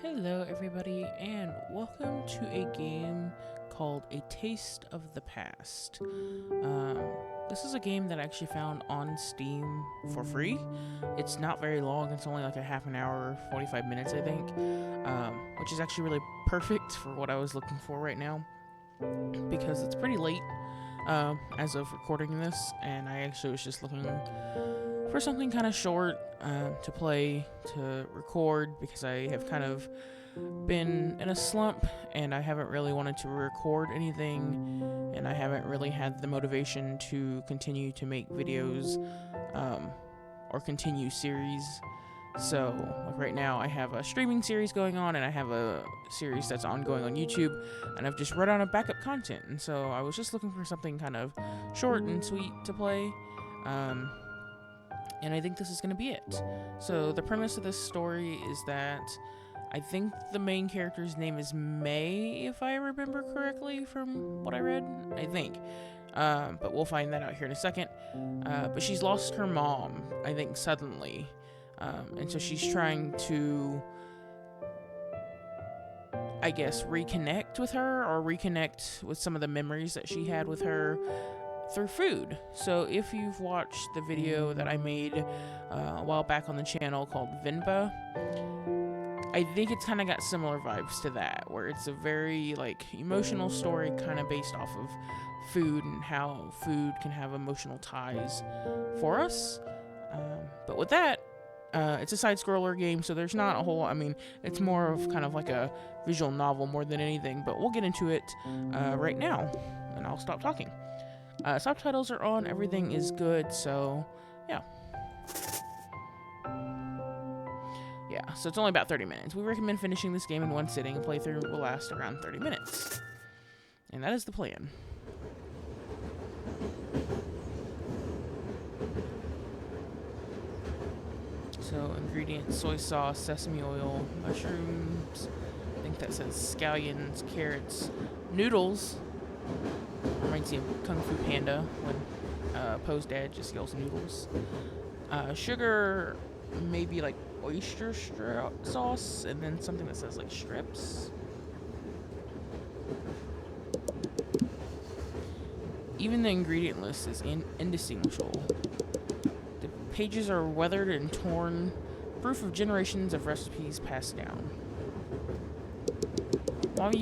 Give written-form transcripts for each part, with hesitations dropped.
Hello, everybody, and welcome to a game called A Taste of the Past. This is a game that I actually found on Steam for free. It's not very long, it's only like a half an hour, 45 minutes, I think, which is actually really perfect for what I was looking for right now because it's pretty late as of recording this, and I actually was just looking for something kind of short to play, to record, because I have kind of been in a slump and I haven't really wanted to record anything, and I haven't really had the motivation to continue to make videos or continue series. So, like right now, I have a streaming series going on, and I have a series that's ongoing on YouTube, and I've just run out of backup content, and so I was just looking for something kind of short and sweet to play. And I think this is going to be it. So the premise of this story is that I think the main character's name is May, if I remember correctly from what I read. I think. But we'll find that out here in a second. But she's lost her mom, I think, suddenly. And so she's trying to, I guess, reconnect with her, or reconnect with some of the memories that she had with her through food. So if you've watched the video that I made a while back on the channel called Vinba, I think it's kind of got similar vibes to that, where it's a very like emotional story kind of based off of food and how food can have emotional ties for us. But with that, it's a side-scroller game, so there's not a whole, it's more of kind of like a visual novel more than anything, but we'll get into it right now, and I'll stop talking. Subtitles are on, everything is good, so yeah. Yeah, so it's only about 30 minutes. We recommend finishing this game in one sitting. A playthrough will last around 30 minutes. And that is the plan. So, ingredients: soy sauce, sesame oil, mushrooms, I think that says scallions, carrots, noodles. Reminds me of Kung Fu Panda when Poe's dad just yells noodles. Sugar, maybe like oyster sauce, and then something that says like strips. Even the ingredient list is indistinguishable. The pages are weathered and torn, proof of generations of recipes passed down. Mom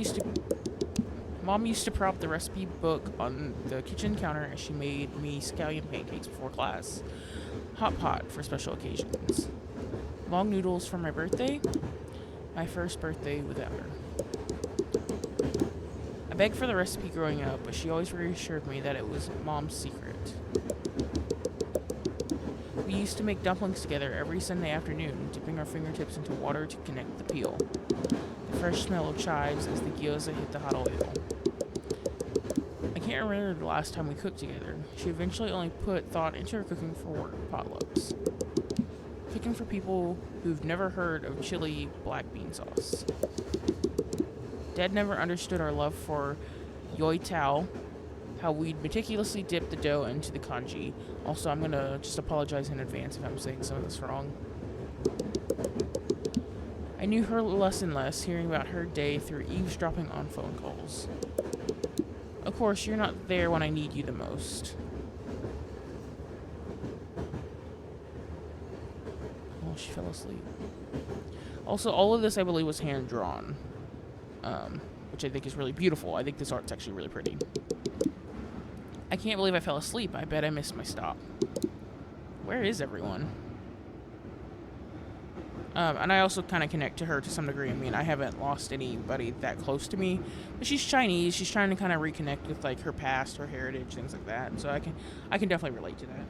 used to prop the recipe book on the kitchen counter as she made me scallion pancakes before class. Hot pot for special occasions. Long noodles for my birthday. My first birthday without her. I begged for the recipe growing up, but she always reassured me that it was Mom's secret. We used to make dumplings together every Sunday afternoon, dipping our fingertips into water to connect the peel. The fresh smell of chives as the gyoza hit the hot oil. I can't remember the last time we cooked together. She eventually only put thought into her cooking for work potlucks. Cooking for people who've never heard of chili black bean sauce. Dad never understood our love for yoi tao, how we'd meticulously dip the dough into the kanji. Also, I'm gonna just apologize in advance if I'm saying some of this wrong. I knew her less and less, hearing about her day through eavesdropping on phone calls. Of course, you're not there when I need you the most. Oh, she fell asleep. Also, all of this, I believe, was hand-drawn, which I think is really beautiful. I think this art's actually really pretty. I can't believe I fell asleep. I bet I missed my stop. Where is everyone? And I also kind of connect to her to some degree. I mean, I haven't lost anybody that close to me, but she's Chinese. She's trying to kind of reconnect with like her past, her heritage, things like that. And so I can definitely relate to that.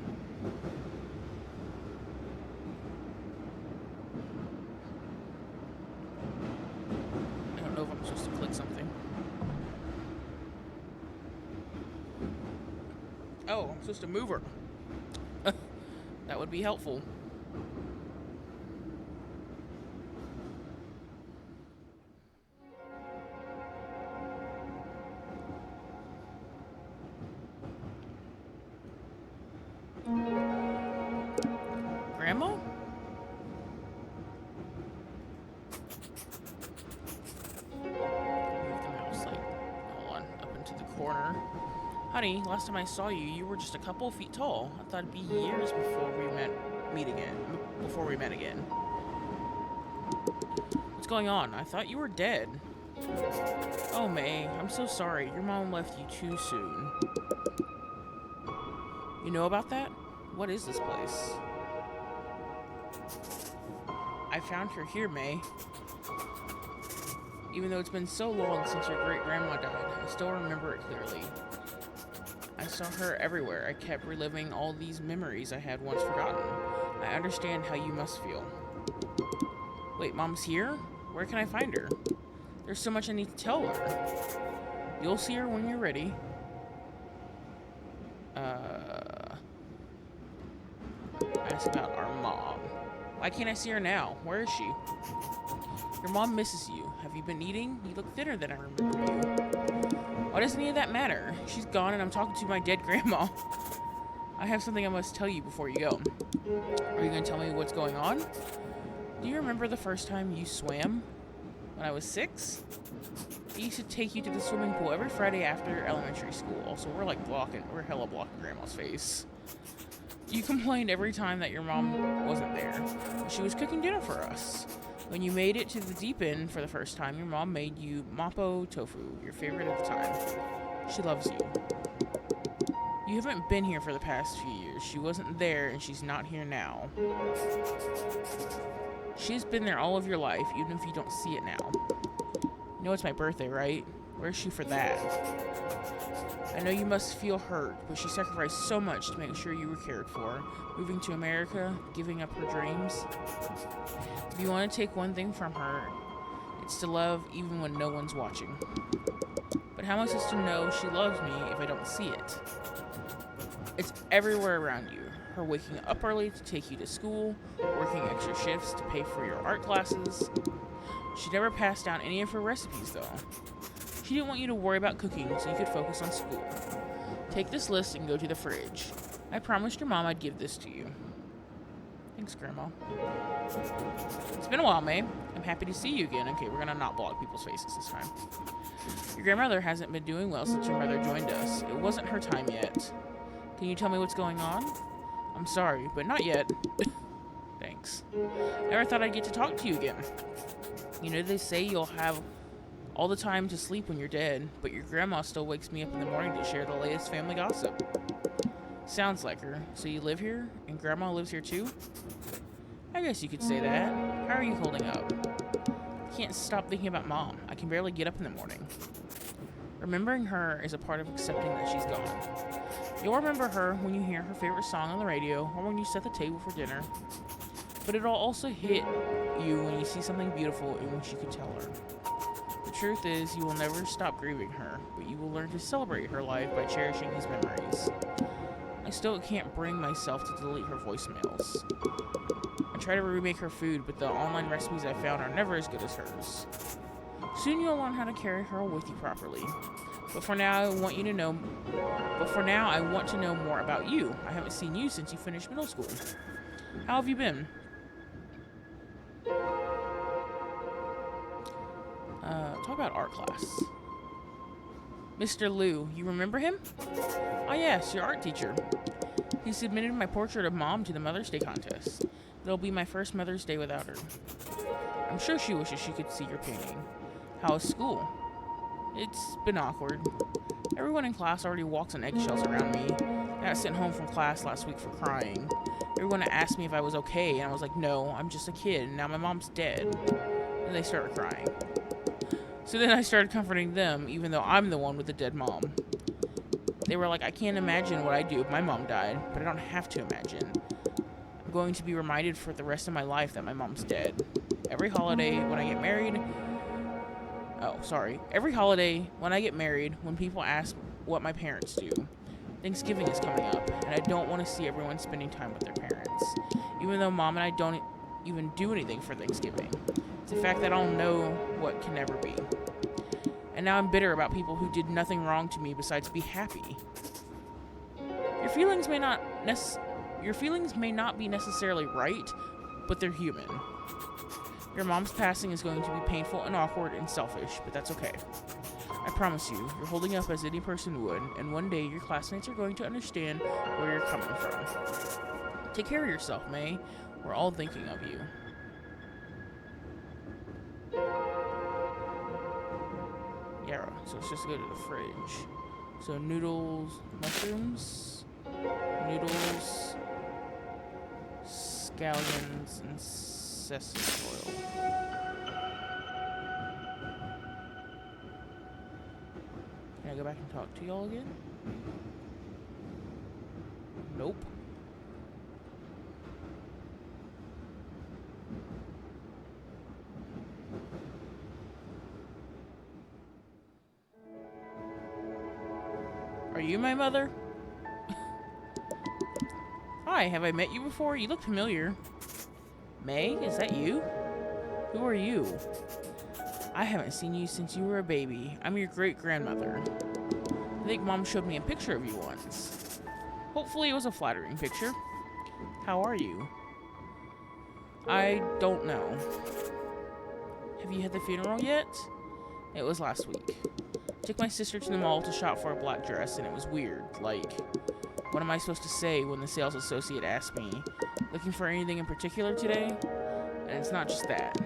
I don't know if I'm supposed to click something. Oh, I'm supposed to move her. That would be helpful. Honey, last time I saw you, you were just a couple of feet tall. I thought it'd be years before we met again. What's going on? I thought you were dead. Oh, May, I'm so sorry. Your mom left you too soon. You know about that? What is this place? I found her here, May. Even though it's been so long since your great-grandma died, I still remember it clearly. I saw her everywhere. I kept reliving all these memories I had once forgotten. I understand how you must feel. Wait, Mom's here? Where can I find her? There's so much I need to tell her. You'll see her when you're ready. Ask about our mom. Why can't I see her now? Where is she? Your mom misses you. Have you been eating? You look thinner than I remember you. Why does any of that matter? She's gone and I'm talking to my dead grandma. I have something I must tell you before you go. Are you going to tell me what's going on? Do you remember the first time you swam? When I was 6? I used to take you to the swimming pool every Friday after elementary school. Also, we're hella blocking Grandma's face. You complained every time that your mom wasn't there. She was cooking dinner for us. When you made it to the deep end for the first time, your mom made you mapo tofu, your favorite at the time. She loves you. You haven't been here for the past few years. She wasn't there, and she's not here now. She's been there all of your life, even if you don't see it now. You know it's my birthday, right? Where's she for that? I know you must feel hurt, but she sacrificed so much to make sure you were cared for. Moving to America, giving up her dreams. If you want to take one thing from her, it's to love even when no one's watching. But how am I supposed to know she loves me if I don't see it? It's everywhere around you. Her waking up early to take you to school, working extra shifts to pay for your art classes. She never passed down any of her recipes, though. She didn't want you to worry about cooking so you could focus on school. Take this list and go to the fridge. I promised your mom I'd give this to you. Thanks, Grandma. It's been a while, May. I'm happy to see you again. Okay, we're gonna not block people's faces this time. Your grandmother hasn't been doing well since your mother joined us. It wasn't her time yet. Can you tell me what's going on? I'm sorry, but not yet. Thanks. Never thought I'd get to talk to you again. You know, they say you'll have all the time to sleep when you're dead, but your grandma still wakes me up in the morning to share the latest family gossip. Sounds like her. So you live here, and grandma lives here too? I guess you could say that. How are you holding up? I can't stop thinking about Mom. I can barely get up in the morning. Remembering her is a part of accepting that she's gone. You'll remember her when you hear her favorite song on the radio or when you set the table for dinner. But it'll also hit you when you see something beautiful and wish you could tell her. The truth is, you will never stop grieving her, but you will learn to celebrate her life by cherishing these memories. I still can't bring myself to delete her voicemails. I try to remake her food, but the online recipes I found are never as good as hers. Soon you'll learn how to carry her with you properly. But for now, I want to know more about you. I haven't seen you since you finished middle school. How have you been? Talk about art class. Mr. Liu, you remember him? Oh yes, your art teacher. He submitted my portrait of Mom to the Mother's Day contest. It'll be my first Mother's Day without her. I'm sure she wishes she could see your painting. How is school? It's been awkward. Everyone in class already walks on eggshells around me. I got sent home from class last week for crying. Everyone asked me if I was okay, and I was like, no, I'm just a kid, and now my mom's dead. And they started crying. So then I started comforting them, even though I'm the one with the dead mom. They were like, I can't imagine what I'd do if my mom died, but I don't have to imagine. I'm going to be reminded for the rest of my life that my mom's dead. Every holiday when I get married, when people ask what my parents do, Thanksgiving is coming up, and I don't want to see everyone spending time with their parents, even though Mom and I don't even do anything for Thanksgiving. It's the fact that I don't know what can never be. And now I'm bitter about people who did nothing wrong to me besides be happy. Your feelings may not be necessarily right, but they're human. Your mom's passing is going to be painful and awkward and selfish, but that's okay. I promise you, you're holding up as any person would, and one day your classmates are going to understand where you're coming from. Take care of yourself, May. We're all thinking of you. Yeah, so let's just go to the fridge. So noodles, mushrooms, noodles, scallions, and sesame oil. Can I go back and talk to y'all again? Nope. Are you my mother? Hi, have I met you before? You look familiar. May, is that you? Who are you? I haven't seen you since you were a baby. I'm your great-grandmother. I think Mom showed me a picture of you once. Hopefully it was a flattering picture. How are you? I don't know. Have you had the funeral yet? It was last week. I took my sister to the mall to shop for a black dress, and it was weird. Like, what am I supposed to say when the sales associate asked me, looking for anything in particular today? And it's not just that.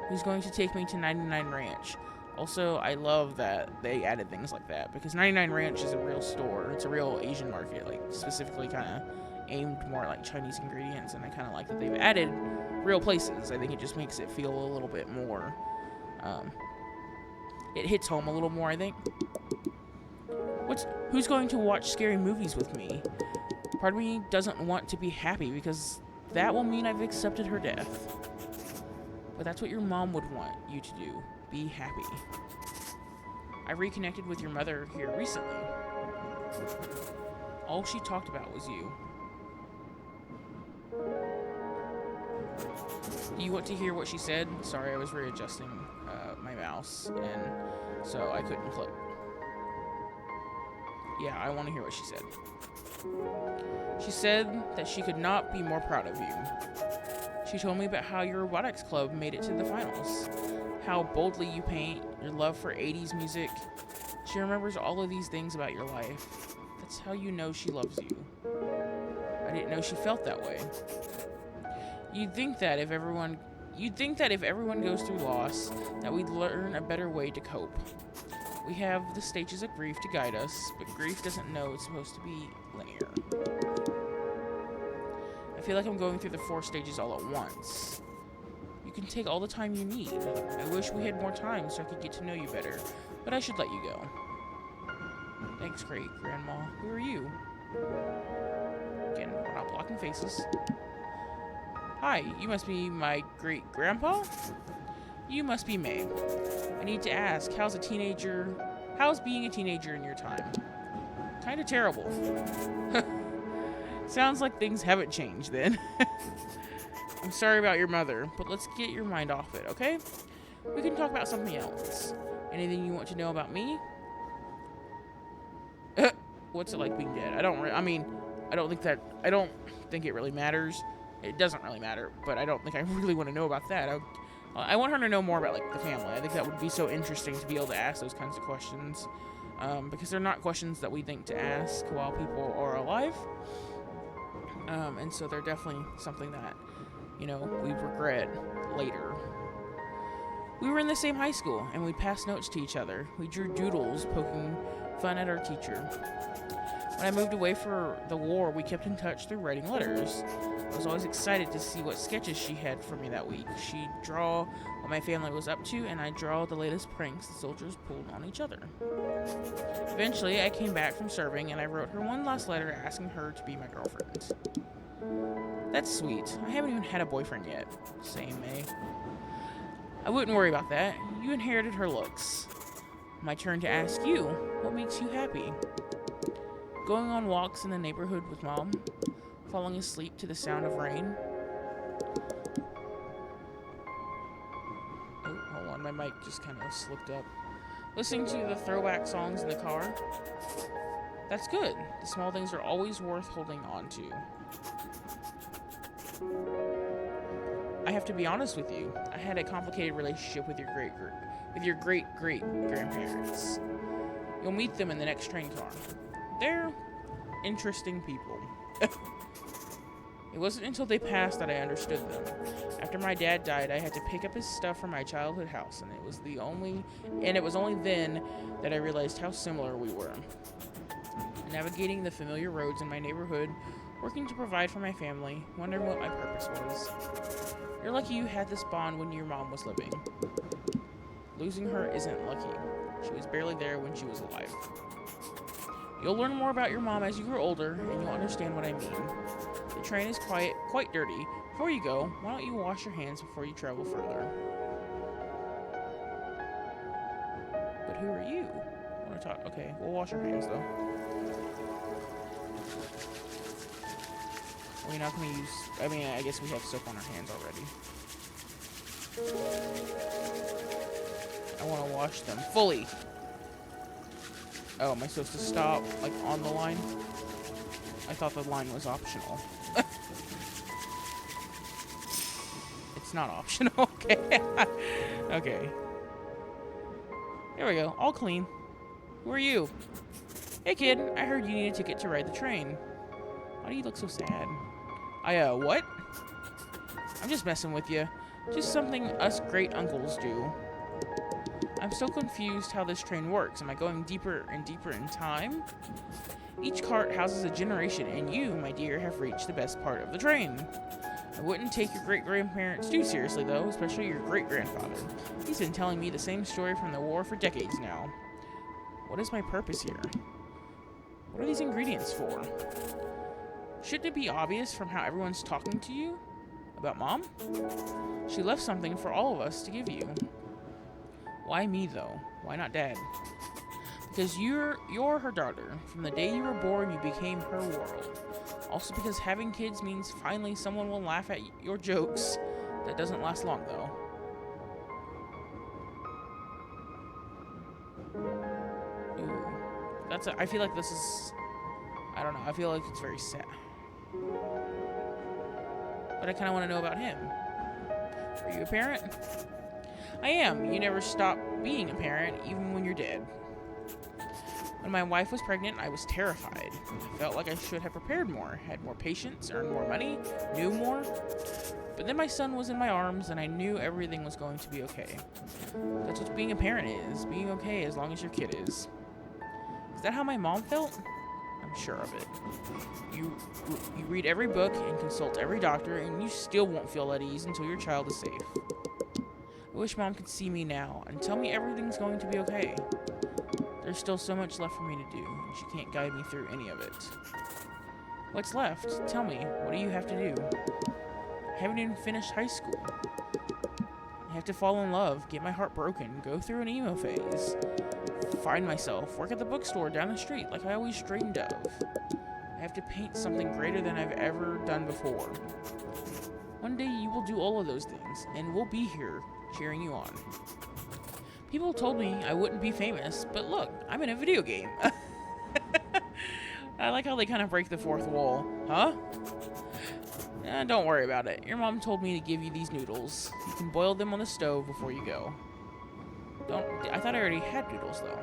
Who's going to take me to 99 Ranch? Also, I love that they added things like that, because 99 Ranch is a real store. It's a real Asian market, like, specifically kind of aimed more at, like, Chinese ingredients, and I kind of like that they've added real places. I think it just makes it feel a little bit more, it hits home a little more, I think. Who's going to watch scary movies with me? Part of me doesn't want to be happy, because that will mean I've accepted her death. But that's what your mom would want you to do. Be happy. I reconnected with your mother here recently. All she talked about was you. Do you want to hear what she said? Sorry, I was readjusting my mouse, and so I couldn't click. Yeah, I want to hear what she said. She said that she could not be more proud of you. She told me about how your robotics club made it to the finals, how boldly you paint, your love for 80s music. She remembers all of these things about your life. That's how you know she loves you. I didn't know she felt that way. You'd think that if everyone goes through loss, that we'd learn a better way to cope. We have the stages of grief to guide us, but grief doesn't know it's supposed to be linear. I feel like I'm going through the 4 stages all at once. You can take all the time you need. I wish we had more time so I could get to know you better, but I should let you go. Thanks, great grandma. Who are you? Again, we're not blocking faces. Hi, you must be my great-grandpa? You must be May. I need to ask, how's being a teenager in your time? Kinda terrible. Sounds like things haven't changed then. I'm sorry about your mother, but let's get your mind off it, okay? We can talk about something else. Anything you want to know about me? What's it like being dead? I don't think it really matters. It doesn't really matter, but I don't think I really want to know about that. I want her to know more about, like, the family. I think that would be so interesting to be able to ask those kinds of questions, because they're not questions that we think to ask while people are alive, and so they're definitely something that, you know, we regret later. We were in the same high school, and we passed notes to each other. We drew doodles, poking fun at our teacher. When I moved away for the war, we kept in touch through writing letters. I was always excited to see what sketches she had for me that week. She'd draw what my family was up to, and I'd draw the latest pranks the soldiers pulled on each other. Eventually, I came back from serving, and I wrote her one last letter asking her to be my girlfriend. That's sweet. I haven't even had a boyfriend yet. Same, May. I wouldn't worry about that. You inherited her looks. My turn to ask you, what makes you happy? Going on walks in the neighborhood with Mom, falling asleep to the sound of rain. Oh, hold on, my mic just kind of slipped up. Listening to the throwback songs in the car. That's good. The small things are always worth holding on to. I have to be honest with you. I had a complicated relationship with your great-great-grandparents. You'll meet them in the next train car. They're interesting people. It wasn't until they passed that I understood them. After my dad died, I had to pick up his stuff from my childhood house, and it was only then that I realized how similar we were. Navigating the familiar roads in my neighborhood, working to provide for my family, wondering what my purpose was. You're lucky you had this bond when your mom was living. Losing her isn't lucky. She was barely there when she was alive. You'll learn more about your mom as you grow older, and you'll understand what I mean. The train is quite dirty. Before you go, why don't you wash your hands before you travel further? But who are you? I want to talk. Okay, we'll wash our hands though. We're not going to use... I mean, I guess we have soap on our hands already. I want to wash them fully. Oh, am I supposed to stop, like, on the line? I thought the line was optional. It's not optional. Okay. Okay. There we go. All clean. Who are you? Hey, kid. I heard you need a ticket to ride the train. Why do you look so sad? What? I'm just messing with you. Just something us great uncles do. I'm still confused how this train works. Am I going deeper and deeper in time? Each cart houses a generation, and you, my dear, have reached the best part of the train. I wouldn't take your great-grandparents too seriously, though, especially your great-grandfather. He's been telling me the same story from the war for decades now. What is my purpose here? What are these ingredients for? Shouldn't it be obvious from how everyone's talking to you? About Mom? She left something for all of us to give you. Why me, though? Why not Dad? Because you're her daughter. From the day you were born, you became her world. Also because having kids means finally someone will laugh at your jokes. That doesn't last long, though. Ooh. I feel like this is... I don't know. I feel like it's very sad. But I kind of want to know about him. Are you a parent? I am. You never stop being a parent, even when you're dead. When my wife was pregnant, I was terrified. I felt like I should have prepared more, had more patience, earned more money, knew more. But then my son was in my arms, and I knew everything was going to be okay. That's what being a parent is. Being okay as long as your kid is. Is that how my mom felt? I'm sure of it. You read every book and consult every doctor, and you still won't feel at ease until your child is safe. I wish Mom could see me now and tell me everything's going to be okay. There's still so much left for me to do, and she can't guide me through any of it. What's left? Tell me, what do you have to do? I haven't even finished high school. I have to fall in love, get my heart broken, go through an emo phase, find myself, work at the bookstore down the street like I always dreamed of. I have to paint something greater than I've ever done before. One day you will do all of those things, and we'll be here, cheering you on. People told me I wouldn't be famous, but look, I'm in a video game. I like how they kind of break the fourth wall. Huh? Don't worry about it. Your mom told me to give you these noodles. You can boil them on the stove before you go. I thought I already had noodles, though.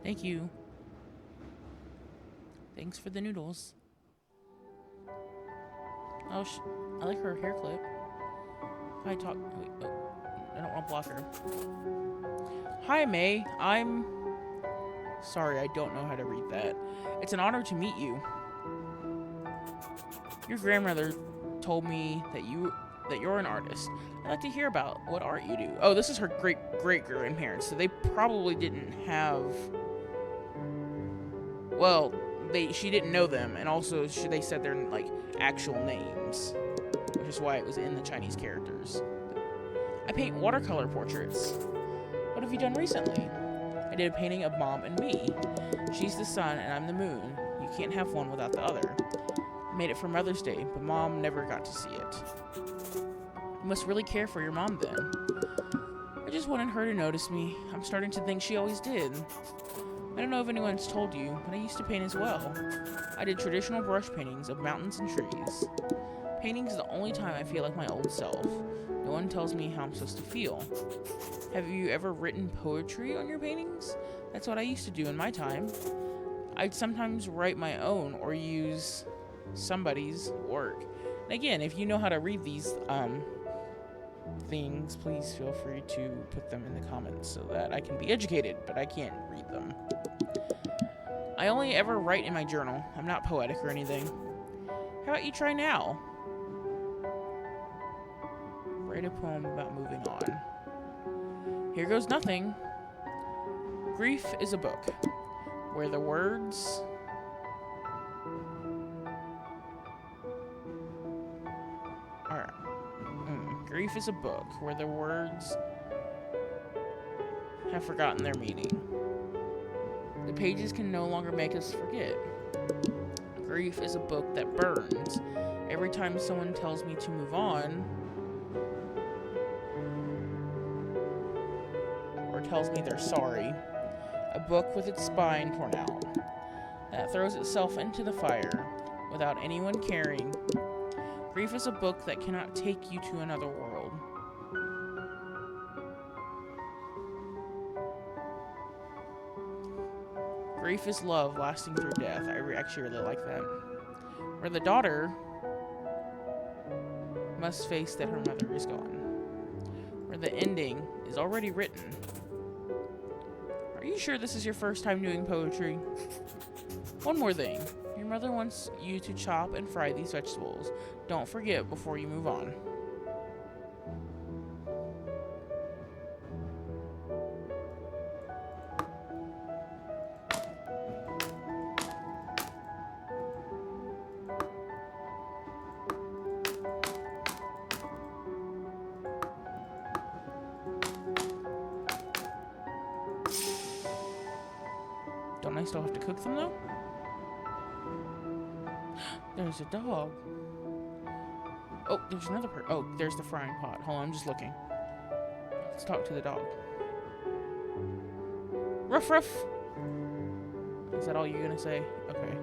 Thank you. Thanks for the noodles. Oh, I like her hair clip. Wait, I don't want to block her. Hi, May. Sorry, I don't know how to read that. It's an honor to meet you. Your grandmother told me that you're an artist. I'd like to hear about what art you do. Oh, this is her great-great-grandparents, so they probably didn't have... Well, she didn't know them, and also they said their, like, actual names, which is why it was in the Chinese characters. I paint watercolor portraits. What have you done recently? I did a painting of Mom and me. She's the sun, and I'm the moon. You can't have one without the other. I made it for Mother's Day, but Mom never got to see it. You must really care for your mom, then. just wanted her to notice me. I'm starting to think she always did. I don't know if anyone's told you, but I used to paint as well. I did traditional brush paintings of mountains and trees. Painting is the only time I feel like my old self. No one tells me how I'm supposed to feel. Have you ever written poetry on your paintings? That's what I used to do in my time. I'd sometimes write my own or use somebody's work. And again, if you know how to read these things, please feel free to put them in the comments so that I can be educated, but I can't read them. I only ever write in my journal. I'm not poetic or anything. How about you try now? Write a poem about moving on. Here goes nothing. Grief is a book where the words are. Grief is a book where the words have forgotten their meaning. The pages can no longer make us forget. Grief is a book that burns. Every time someone tells me to move on, or tells me they're sorry, a book with its spine torn out, that throws itself into the fire without anyone caring. Grief is a book that cannot take you to another world. Grief is love lasting through death. I actually really like that. Where the daughter must face that her mother is gone. Where the ending is already written. Are you sure this is your first time doing poetry? One more thing. Your mother wants you to chop and fry these vegetables. Don't forget before you move on. Don't I still have to cook them though? There's a dog. Oh, there's another oh, there's the frying pot. Hold on, I'm just looking. Let's talk to the dog. Ruff, ruff. Is that all you're gonna say? Okay.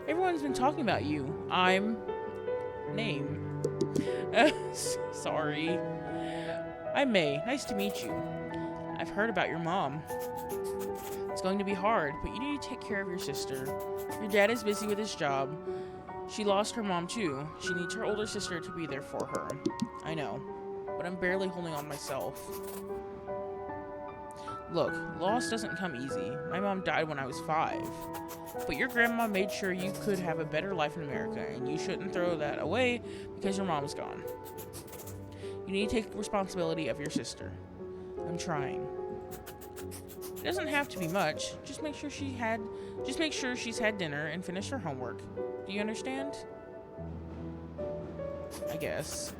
Everyone's been talking about you. I'm... Name. Sorry. I'm May. Nice to meet you. I've heard about your mom. It's going to be hard, but you need to take care of your sister. Your dad is busy with his job. She lost her mom too. She needs her older sister to be there for her. I know, but I'm barely holding on myself. Look, loss doesn't come easy. My mom died when I was 5. But your grandma made sure you could have a better life in America, and you shouldn't throw that away because your mom's gone. You need to take responsibility of your sister. I'm trying. It doesn't have to be much. Just make sure she's had dinner and finished her homework. Do you understand? I guess.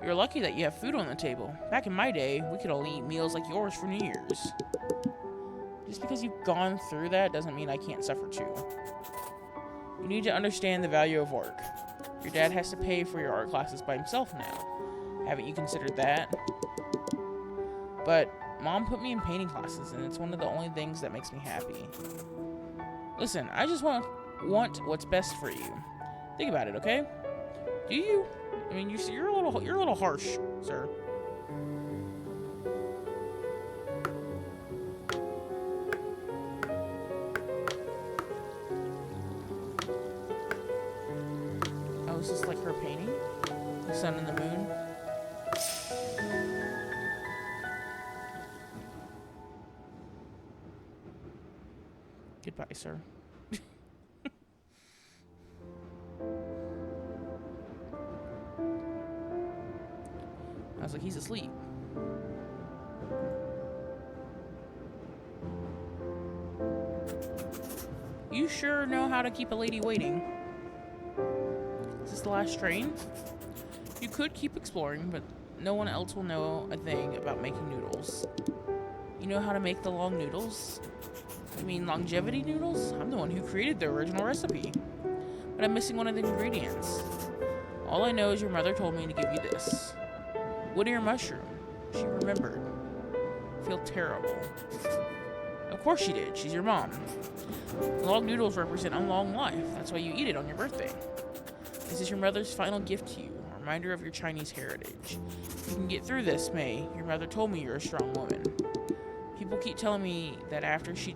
You're lucky that you have food on the table. Back in my day, we could only eat meals like yours for New Year's. Just because you've gone through that doesn't mean I can't suffer too. You need to understand the value of work. Your dad has to pay for your art classes by himself now. Haven't you considered that? But Mom put me in painting classes, and it's one of the only things that makes me happy. Listen, I just want what's best for you. Think about it, okay? Do you? I mean, you're a little harsh, sir. Oh, is this like her painting? The sun and the moon? Goodbye, sir. I was like, he's asleep. You sure know how to keep a lady waiting. Is this the last train? You could keep exploring, but no one else will know a thing about making noodles. You know how to make the long noodles? You mean longevity noodles? I'm the one who created the original recipe. But I'm missing one of the ingredients. All I know is your mother told me to give you this. Wood ear mushroom. She remembered. I feel terrible. Of course she did. She's your mom. Long noodles represent a long life. That's why you eat it on your birthday. This is your mother's final gift to you, a reminder of your Chinese heritage. You can get through this, May. Your mother told me you're a strong woman. People keep telling me that after she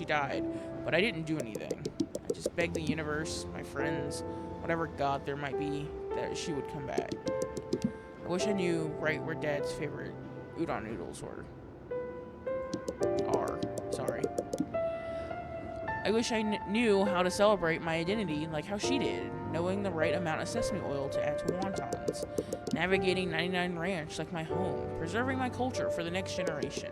died, but I didn't do anything. I just begged the universe, my friends, whatever god there might be, that she would come back. I wish I knew right where Dad's favorite udon noodles are. Sorry. I wish I knew how to celebrate my identity like how she did, knowing the right amount of sesame oil to add to wontons, navigating 99 Ranch like my home, preserving my culture for the next generation.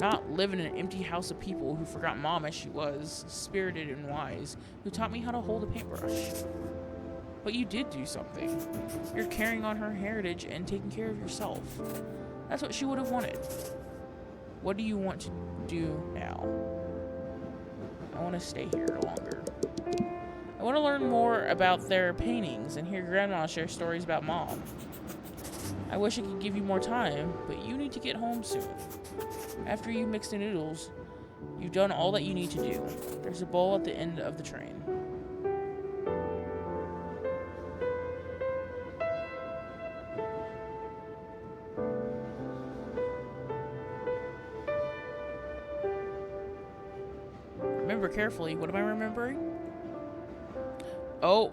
Not live in an empty house of people who forgot Mom as she was, spirited and wise, who taught me how to hold a paintbrush. But you did do something. You're carrying on her heritage and taking care of yourself. That's what she would have wanted. What do you want to do now? I want to stay here longer. I want to learn more about their paintings and hear Grandma share stories about Mom. I wish I could give you more time, but you need to get home soon. After you mix the noodles, you've done all that you need to do. There's a bowl at the end of the train. Remember carefully. What am I remembering? Oh.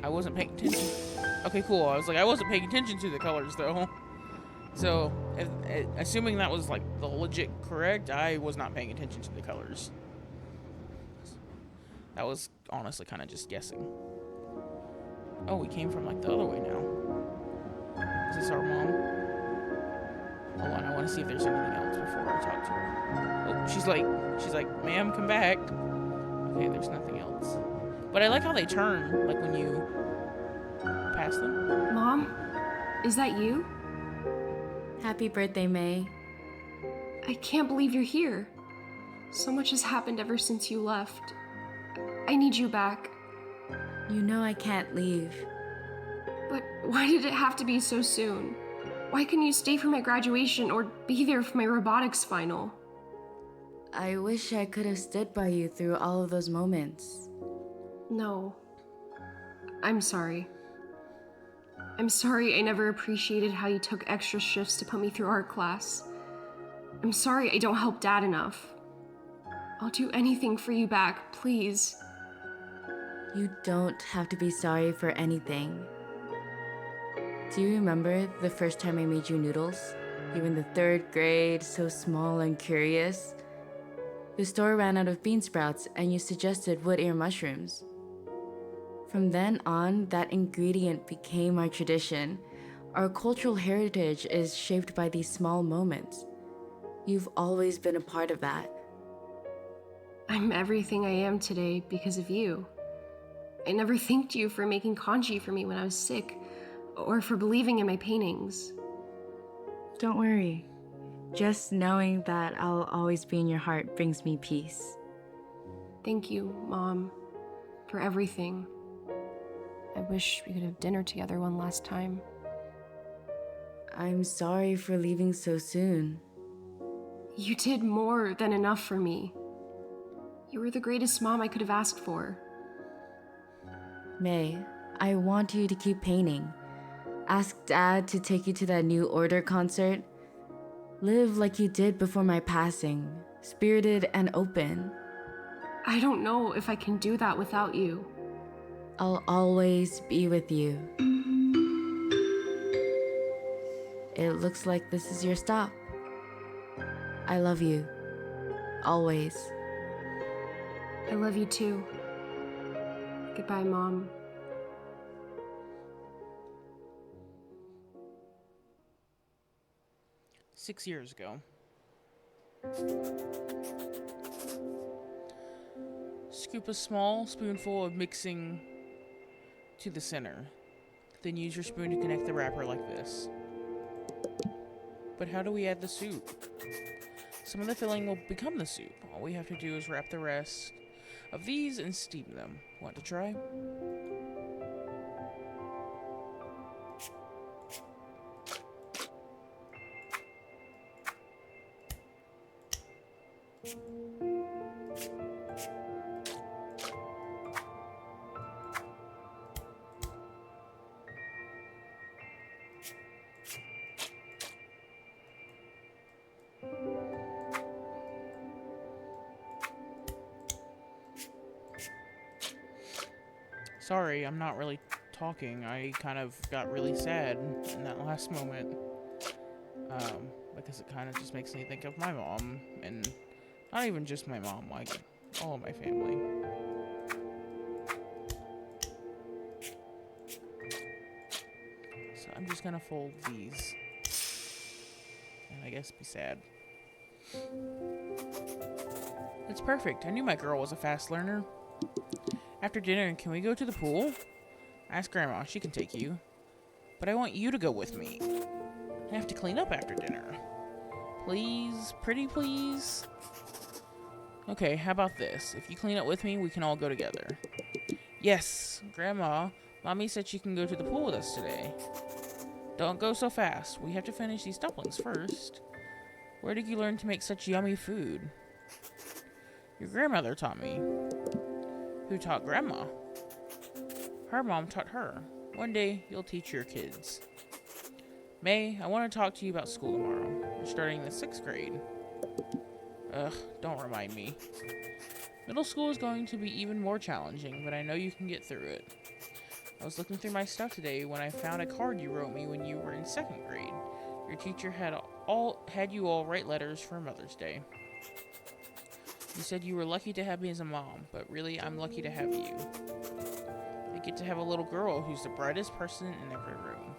I wasn't paying attention. Okay, cool. I was like, I wasn't paying attention to the colors, though. So, assuming that was, like, the legit correct, I was not paying attention to the colors. That was honestly kind of just guessing. Oh, we came from, like, the other way now. Is this our mom? Hold on, I want to see if there's anything else before I talk to her. Oh, she's like, ma'am, come back. Okay, there's nothing else. But I like how they turn, like when you pass them. Mom? Is that you? Happy birthday, May. I can't believe you're here. So much has happened ever since you left. I need you back. You know I can't leave. But why did it have to be so soon? Why couldn't you stay for my graduation or be there for my robotics final? I wish I could have stood by you through all of those moments. No. I'm sorry. I'm sorry I never appreciated how you took extra shifts to put me through art class. I'm sorry I don't help Dad enough. I'll do anything for you back, please. You don't have to be sorry for anything. Do you remember the first time I made you noodles? You were in the 3rd grade, so small and curious. The store ran out of bean sprouts and you suggested wood ear mushrooms. From then on, that ingredient became our tradition. Our cultural heritage is shaped by these small moments. You've always been a part of that. I'm everything I am today because of you. I never thanked you for making kanji for me when I was sick, or for believing in my paintings. Don't worry. Just knowing that I'll always be in your heart brings me peace. Thank you, Mom, for everything. I wish we could have dinner together one last time. I'm sorry for leaving so soon. You did more than enough for me. You were the greatest mom I could have asked for. May, I want you to keep painting. Ask Dad to take you to that New Order concert. Live like you did before my passing, spirited and open. I don't know if I can do that without you. I'll always be with you. It looks like this is your stop. I love you. Always. I love you too. Goodbye, Mom. "6 years ago. Scoop a small spoonful of mixing to the center. Then use your spoon to connect the wrapper like this. But how do we add the soup? Some of the filling will become the soup. All we have to do is wrap the rest of these and steam them. Want to try? Sorry, I'm not really talking. I kind of got really sad in that last moment. Because it kind of just makes me think of my mom, and not even just my mom, like all of my family. So I'm just gonna fold these, and I guess be sad. It's perfect. I knew my girl was a fast learner. After dinner, can we go to the pool? Ask Grandma, she can take you. But I want you to go with me. I have to clean up after dinner. Please? Pretty please? Okay, how about this? If you clean up with me, we can all go together. Yes, Grandma. Mommy said she can go to the pool with us today. Don't go so fast. We have to finish these dumplings first. Where did you learn to make such yummy food? Your grandmother taught me. Who taught Grandma? Her mom taught her. One day, you'll teach your kids. May, I want to talk to you about school tomorrow. You're starting the 6th grade. Ugh, don't remind me. Middle school is going to be even more challenging, but I know you can get through it. I was looking through my stuff today when I found a card you wrote me when you were in 2nd grade. Your teacher had you all write letters for Mother's Day. You said you were lucky to have me as a mom, but really I'm lucky to have you. I get to have a little girl who's the brightest person in every room.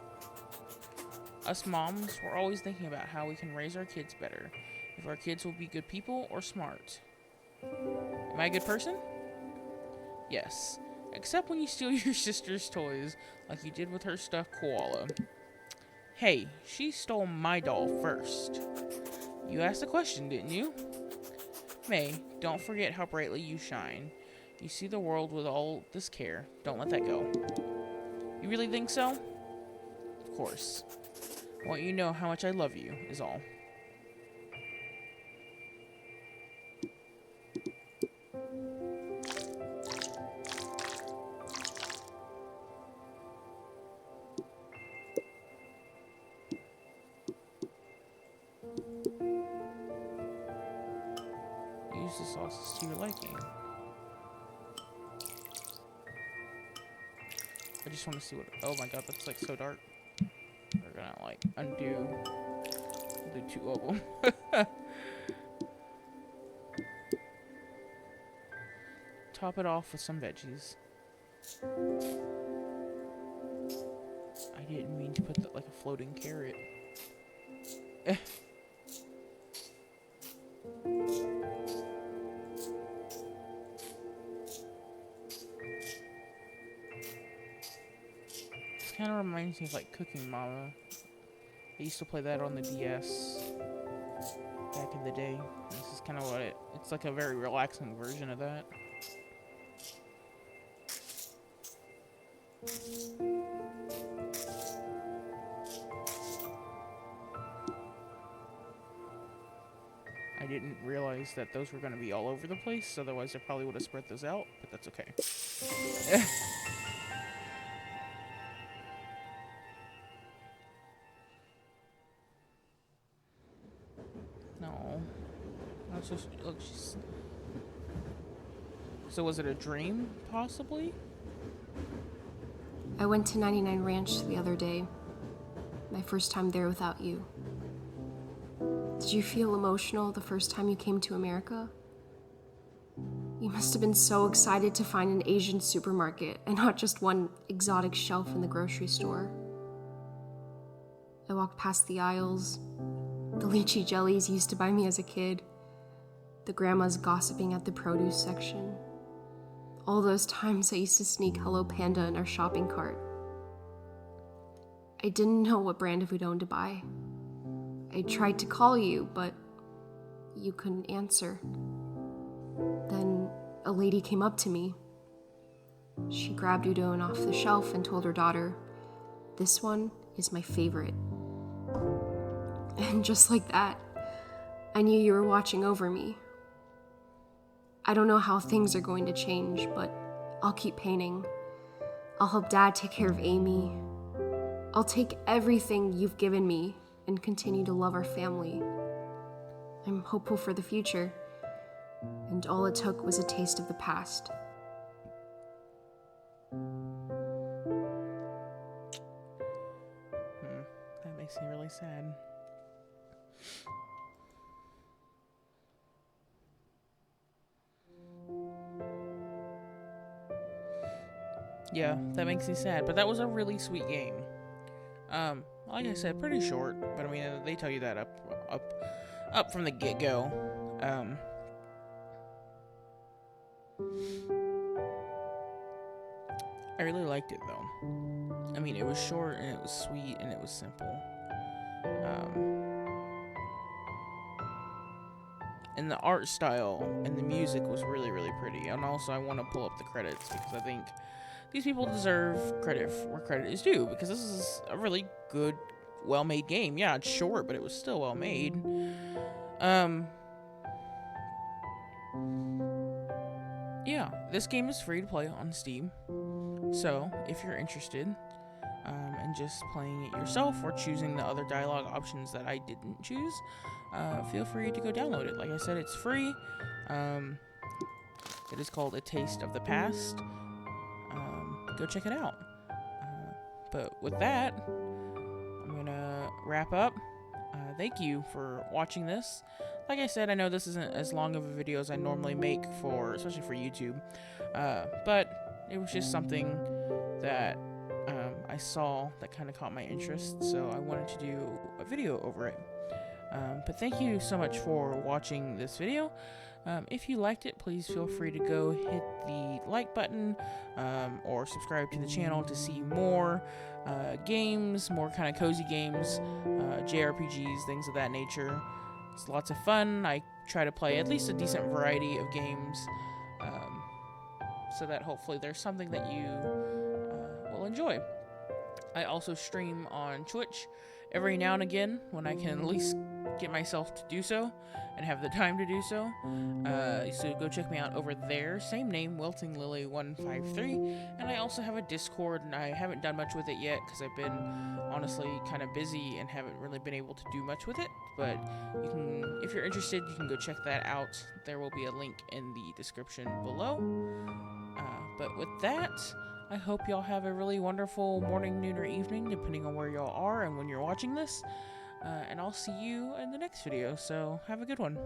Us moms, we're always thinking about how we can raise our kids better, if our kids will be good people or smart. Am I a good person? Yes, except when you steal your sister's toys, like you did with her stuffed koala. Hey, she stole my doll first. You asked the question, didn't you? May, don't forget how brightly you shine. You see the world with all this care. Don't let that go. You really think so? Of course. I want you to know how much I love you, is all. Use the sauces to your liking. I just want to see what... Oh my god, that's like so dark. We're gonna like undo... do 2 of them. Top it off with some veggies. I didn't mean to put like a floating carrot. This kind of reminds me of like Cooking Mama. I used to play that on the DS back in the day. This is kind of what it's like, a very relaxing version of that. I didn't realize that those were going to be all over the place, otherwise I probably would have spread those out, but that's okay. No. That's just, look, she's... So was it a dream, possibly? I went to 99 Ranch the other day. My first time there without you. Did you feel emotional the first time you came to America? You must have been so excited to find an Asian supermarket and not just one exotic shelf in the grocery store. I walked past the aisles, the lychee jellies you used to buy me as a kid, the grandmas gossiping at the produce section. All those times I used to sneak Hello Panda in our shopping cart. I didn't know what brand of udon to buy. I tried to call you, but you couldn't answer. Then a lady came up to me. She grabbed udon off the shelf and told her daughter, "This one is my favorite." And just like that, I knew you were watching over me. I don't know how things are going to change, but I'll keep painting. I'll help Dad take care of Amy. I'll take everything you've given me and continue to love our family. I'm hopeful for the future, and all it took was a taste of the past. That makes me really sad. Yeah, that makes me sad. But that was a really sweet game. Like I said, pretty short. But I mean, they tell you that up from the get go. I really liked it though. I mean, it was short and it was sweet and it was simple. And the art style and the music was really, really pretty. And also, I want to pull up the credits because I think these people deserve credit where credit is due, because this is a really good, well-made game. Yeah, it's short, but it was still well-made. Yeah, this game is free to play on Steam. So, if you're interested in just playing it yourself or choosing the other dialogue options that I didn't choose, feel free to go download it. Like I said, it's free. It is called A Taste of the Past. Go check it out. But with that, I'm gonna wrap up. Thank you for watching this. Like I said, I know this isn't as long of a video as I normally make especially for YouTube. But it was just something that I saw that kind of caught my interest, so I wanted to do a video over it. But thank you so much for watching this video. If you liked it, please feel free to go hit the like button or subscribe to the channel to see more games, more kind of cozy games, JRPGs, things of that nature. It's lots of fun. I try to play at least a decent variety of games so that hopefully there's something that you will enjoy. I also stream on Twitch every now and again when I can at least get myself to do so and have the time to do so. So go check me out over there. Same name, Wilting Lily 153. And I also have a Discord, and I haven't done much with it yet because I've been honestly kind of busy and haven't really been able to do much with it. But you can, if you're interested, you can go check that out. There will be a link in the description below. But with that, I hope y'all have a really wonderful morning, noon, or evening, depending on where y'all are and when you're watching this. And I'll see you in the next video, so have a good one.